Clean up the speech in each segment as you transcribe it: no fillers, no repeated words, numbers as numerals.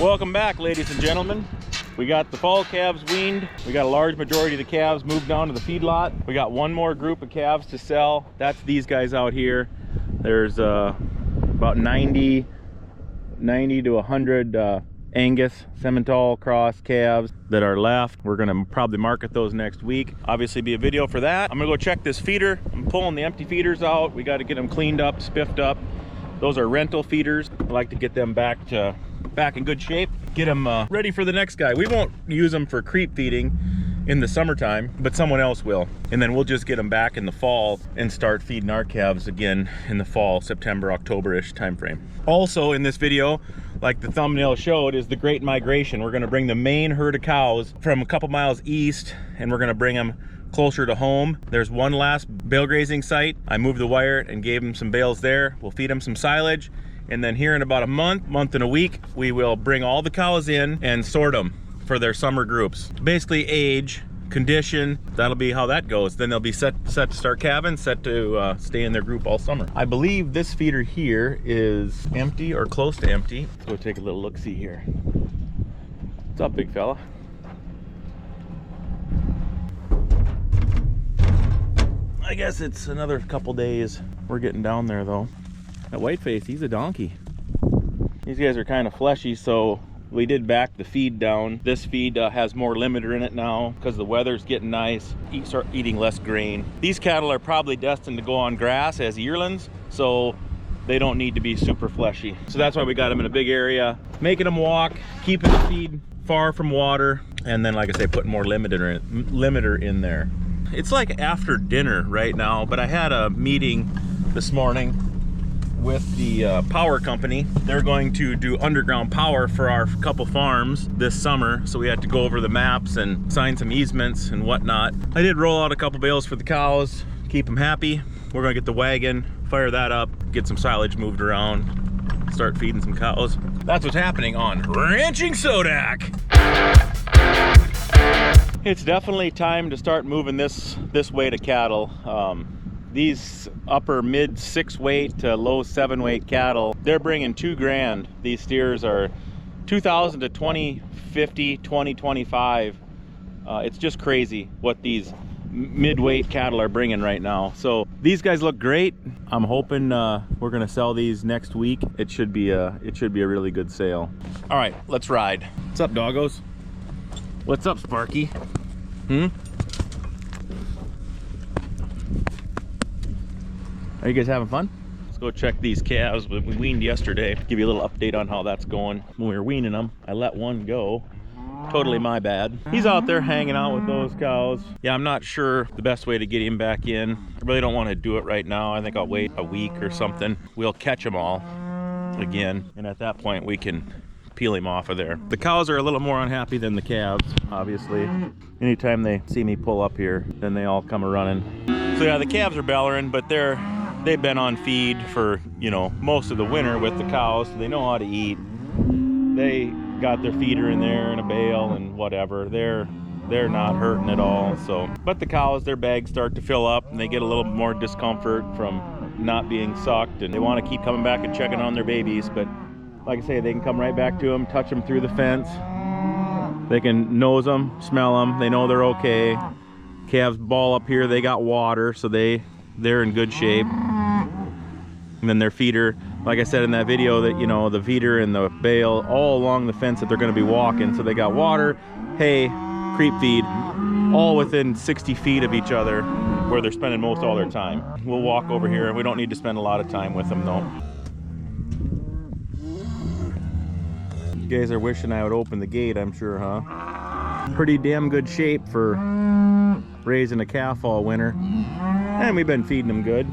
Welcome back, ladies and gentlemen. We got the fall calves weaned. We got a large majority of the calves moved down to the feedlot. We got one more group of calves to sell. That's these guys out here. There's about 90 to 100 Angus Simmental cross calves that are left. We're gonna probably market those next week. Obviously be a video for that. I'm gonna go check this feeder. I'm pulling the empty feeders out. We got to get them cleaned up, spiffed up. Those are rental feeders. I like to get them back in good shape. Get them ready for the next guy. We won't use them for creep feeding in the summertime, but someone else will. And then we'll just get them back in the fall and start feeding our calves again in the fall, September, October-ish time frame. Also in this video, like the thumbnail showed, is the Great Migration. We're gonna bring the main herd of cows from a couple miles east, and we're gonna bring them closer to home. There's one last bale grazing site. I moved the wire and gave them some bales there. We'll feed them some silage. And then here in about a month and a week, we will bring all the cows in and sort them for their summer groups. Basically age, condition, that'll be how that goes. Then they'll be set to start calving, set to stay in their group all summer. I believe this feeder here is empty or close to empty. Let's go take a little look-see here. What's up, big fella? I guess it's another couple days. We're getting down there though. That whiteface, he's a donkey. These guys are kind of fleshy, so we did back the feed down. This feed has more limiter in it now because the weather's getting nice. Start eating less grain. These cattle are probably destined to go on grass as yearlings, so they don't need to be super fleshy. So that's why we got them in a big area, making them walk, keeping the feed far from water, and then, like I say, putting more limiter in there. It's like after dinner right now, but I had a meeting this morning with the power company. They're going to do underground power for our couple farms this summer, so we had to go over the maps and sign some easements and whatnot. I did roll out a couple bales for the cows, keep them happy. We're gonna get the wagon, fire that up, get some silage moved around, start feeding some cows. That's what's happening on Ranching Sodak. It's definitely time to start moving this way to cattle. These upper mid 6 weight to low 7 weight cattle, they're bringing $2,000. These steers are 2,000 to 2050, 2025. It's just crazy what these mid-weight cattle are bringing right now. So these guys look great. I'm hoping we're gonna sell these next week. It should be a really good sale. All right, let's ride. What's up, doggos? What's up, Sparky? Are you guys having fun? Let's go check these calves. We weaned yesterday. Give you a little update on how that's going. When we were weaning them, I let one go. Totally my bad. He's out there hanging out with those cows. Yeah, I'm not sure the best way to get him back in. I really don't want to do it right now. I think I'll wait a week or something. We'll catch them all again, and at that point we can peel him off of there. The cows are a little more unhappy than the calves, obviously. Anytime they see me pull up here, then they all come a-running. So yeah, the calves are bellering, but they've been on feed for, you know, most of the winter with the cows, so they know how to eat. They got their feeder in there in a bale and whatever. They're not hurting at all. So, but the cows, their bags start to fill up and they get a little more discomfort from not being sucked, and they want to keep coming back and checking on their babies. But like I say, they can come right back to them, touch them through the fence. They can nose them, smell them. They know they're okay. Calves ball up here, they got water, so they're in good shape. And then their feeder, like I said in that video, that, you know, the feeder and the bale all along the fence that they're going to be walking. So they got water, hay, creep feed, all within 60 feet of each other, where they're spending most all their time. We'll walk over here. We don't need to spend a lot of time with them though. You guys are wishing I would open the gate, I'm sure, huh? Pretty damn good shape for raising a calf all winter. And we've been feeding them good.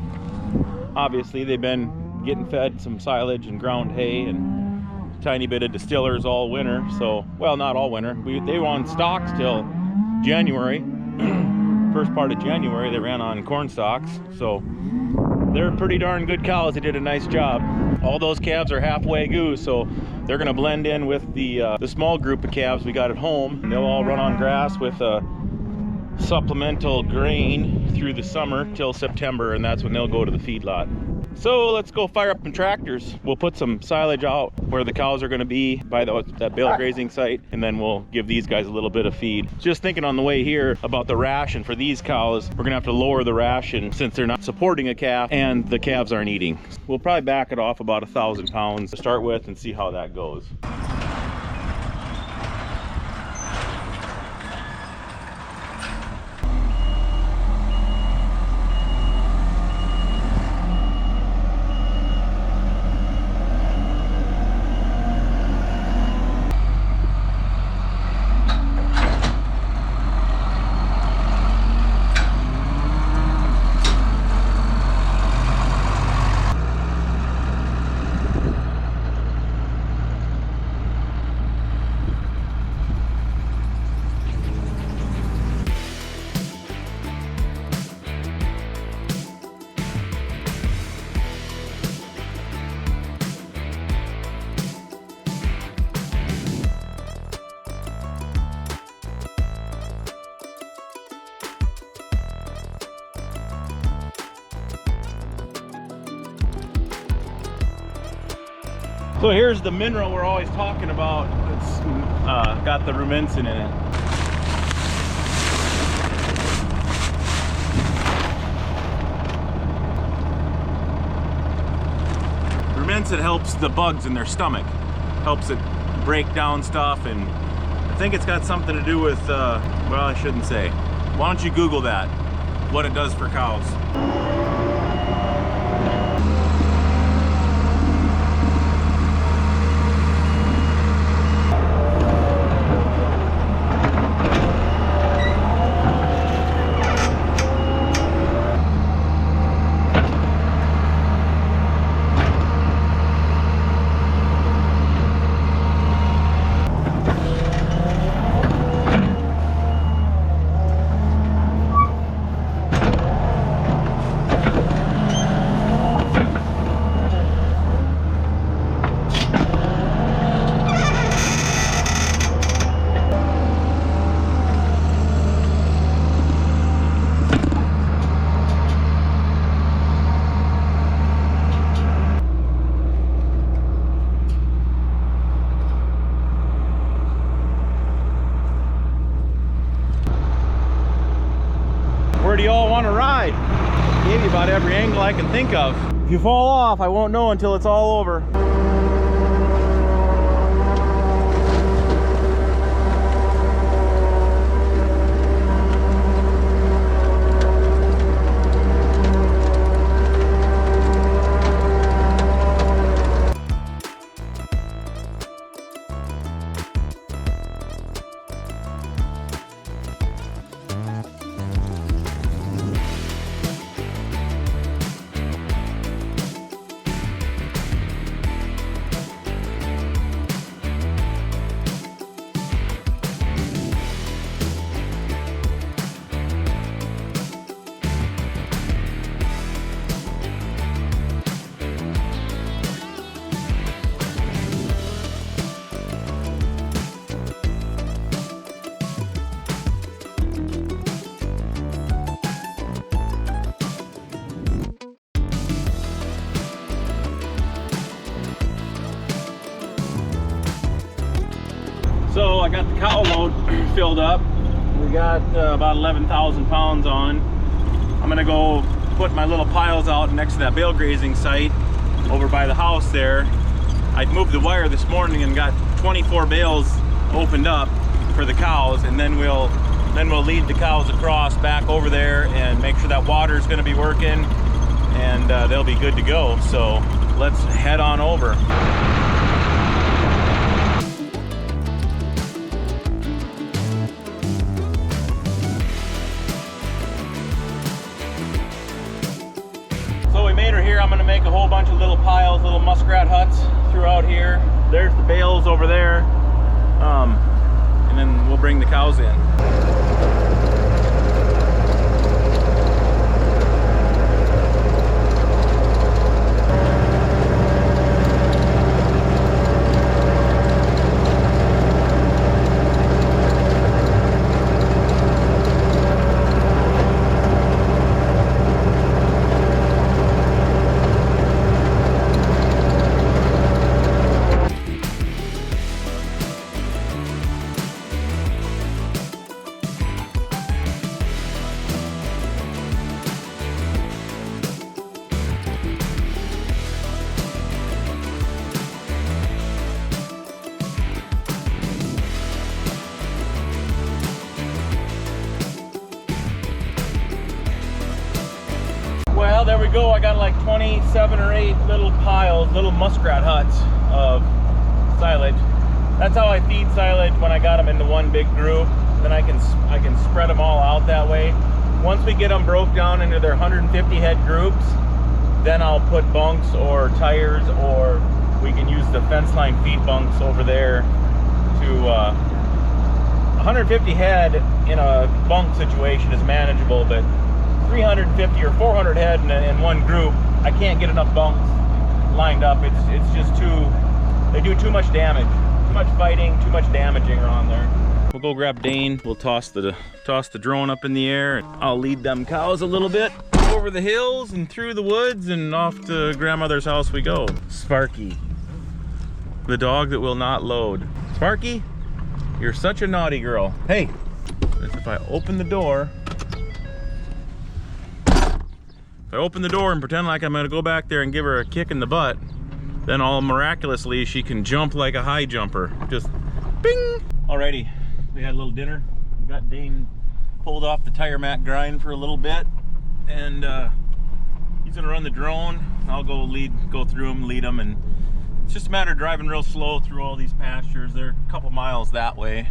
Obviously, they've been getting fed some silage and ground hay and a tiny bit of distillers all winter. So, well, not all winter. They were on stalks till January. First part of January, they ran on corn stalks. So they're pretty darn good cows. They did a nice job. All those calves are half Wagyu, so they're gonna blend in with the small group of calves we got at home. And they'll all run on grass with supplemental grain through the summer till September, and that's when they'll go to the feedlot. So let's go fire up some tractors. We'll put some silage out where the cows are going to be by that bale grazing site, and then we'll give these guys a little bit of feed. Just thinking on the way here about the ration for these cows. We're going to have to lower the ration since they're not supporting a calf and the calves aren't eating. We'll probably back it off about 1,000 pounds to start with and see how that goes. So here's the mineral we're always talking about. It's got the rumensin in it. Rumensin helps the bugs in their stomach, helps it break down stuff, and I think it's got something to do with, well, I shouldn't say. Why don't you Google that, what it does for cows. Where do y'all want to ride? Gave you about every angle I can think of. If you fall off, I won't know until it's all over. So I got the cow load filled up. We got about 11,000 pounds on. I'm gonna go put my little piles out next to that bale grazing site over by the house there. I moved the wire this morning and got 24 bales opened up for the cows, and then we'll lead the cows across back over there and make sure that water is going to be working, and they'll be good to go. So let's head on over. So we made her here. I'm going to make a whole bunch of little piles, little muskrat huts throughout here. There's the bales over there, and then we'll bring the cows in. we go, I got like 27 or 8 little piles, little muskrat huts of silage. That's how I feed silage when I got them into one big group. Then I can spread them all out that way. Once we get them broke down into their 150 head groups, then I'll put bunks or tires, or we can use the fence line feed bunks over there to 150 head in a bunk situation is manageable, but 350 or 400 head in one group, I can't get enough bunks lined up. It's just they do too much damage, too much fighting, too much damaging around there. We'll go grab Dane. We'll toss the drone up in the air, and I'll lead them cows a little bit over the hills and through the woods and off to grandmother's house we go. Sparky, the dog that will not load. Sparky, you're such a naughty girl. Hey, if I open the door, and pretend like I'm gonna go back there and give her a kick in the butt, then all miraculously she can jump like a high jumper. Just bing! Alrighty, we had a little dinner. Got Dane pulled off the tire mat grind for a little bit, and he's gonna run the drone. I'll go through them, lead them, and it's just a matter of driving real slow through all these pastures. They're a couple miles that way.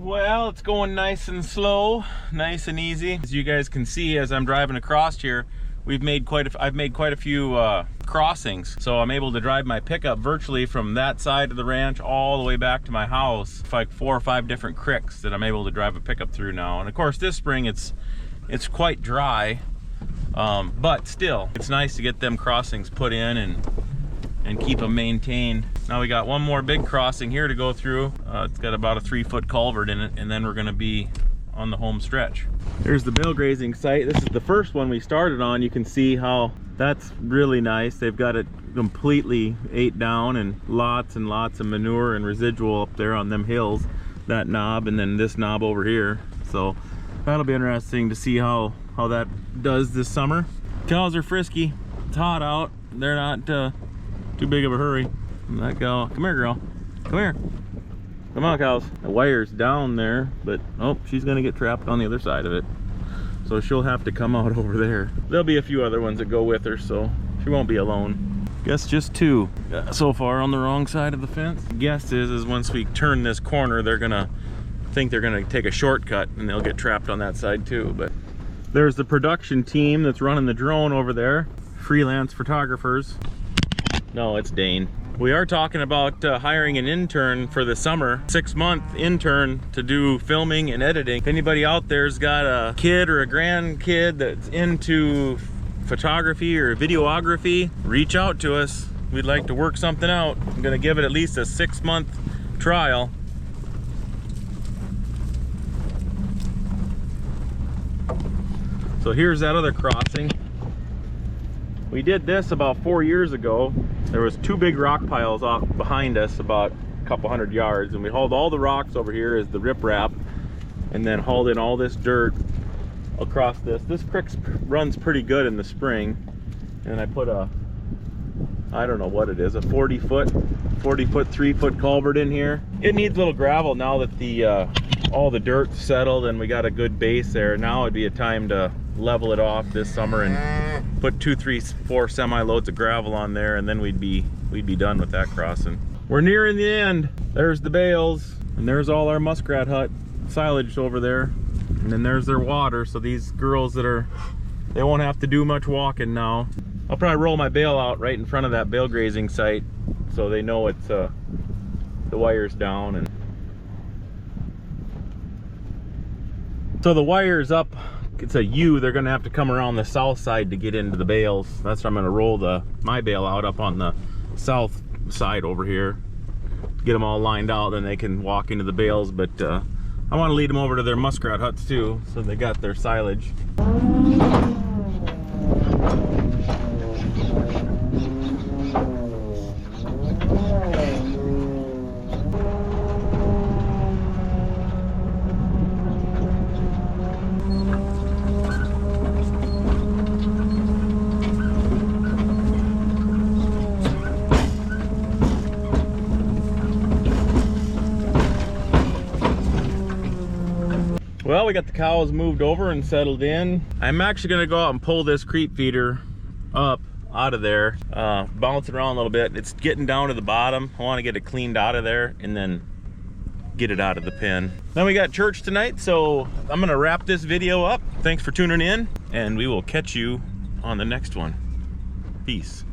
Well, it's going nice and slow, nice and easy. As you guys can see, as I'm driving across here, I've made quite a few crossings. So I'm able to drive my pickup virtually from that side of the ranch all the way back to my house. It's like 4 or 5 different creeks that I'm able to drive a pickup through now. And of course, this spring it's quite dry, but still, it's nice to get them crossings put in and keep them maintained. Now we got one more big crossing here to go through. It's got about a 3-foot culvert in it, and then we're gonna be on the home stretch. There's the bale grazing site. This is the first one we started on. You can see how that's really nice. They've got it completely ate down, and lots of manure and residual up there on them hills. That knob and then this knob over here. So that'll be interesting to see how that does this summer. Cows are frisky. It's hot out. They're not too big of a hurry. And that gal, come here girl, come here. Come on cows. The wire's down there, but oh, she's gonna get trapped on the other side of it. So she'll have to come out over there. There'll be a few other ones that go with her, so she won't be alone. Guess just 2 so far on the wrong side of the fence. Guess is once we turn this corner, they're gonna think they're gonna take a shortcut and they'll get trapped on that side too. But there's the production team that's running the drone over there. Freelance photographers. No, it's Dane. We are talking about hiring an intern for the summer, 6-month intern to do filming and editing. If anybody out there's got a kid or a grandkid that's into photography or videography, reach out to us. We'd like to work something out. I'm gonna give it at least a 6-month trial. So here's that other crossing. We did this about 4 years ago. There was 2 big rock piles off behind us about a couple hundred yards, and we hauled all the rocks over here as the riprap, and then hauled in all this dirt across this. This creek runs pretty good in the spring, and I put a, I don't know what it is, a 40-foot, 3-foot culvert in here. It needs a little gravel now that the all the dirt's settled and we got a good base there. Now would be a time to level it off this summer and put 2, 3, 4 semi loads of gravel on there, and then we'd be done with that crossing. We're nearing the end. There's the bales, and there's all our muskrat hut silage over there, and then there's their water. So these girls they won't have to do much walking now. I'll probably roll my bale out right in front of that bale grazing site so they know it's the wire's down. And so the wire's up, it's a U. They're gonna have to come around the south side to get into the bales. That's why I'm gonna roll my bale out up on the south side over here, get them all lined out, then they can walk into the bales. But I want to lead them over to their muskrat huts too, so they got their silage. Well, we got the cows moved over and settled in. I'm actually gonna go out and pull this creep feeder up out of there, bounce it around a little bit. It's getting down to the bottom. I wanna get it cleaned out of there and then get it out of the pen. Then we got church tonight, so I'm gonna wrap this video up. Thanks for tuning in, and we will catch you on the next one. Peace.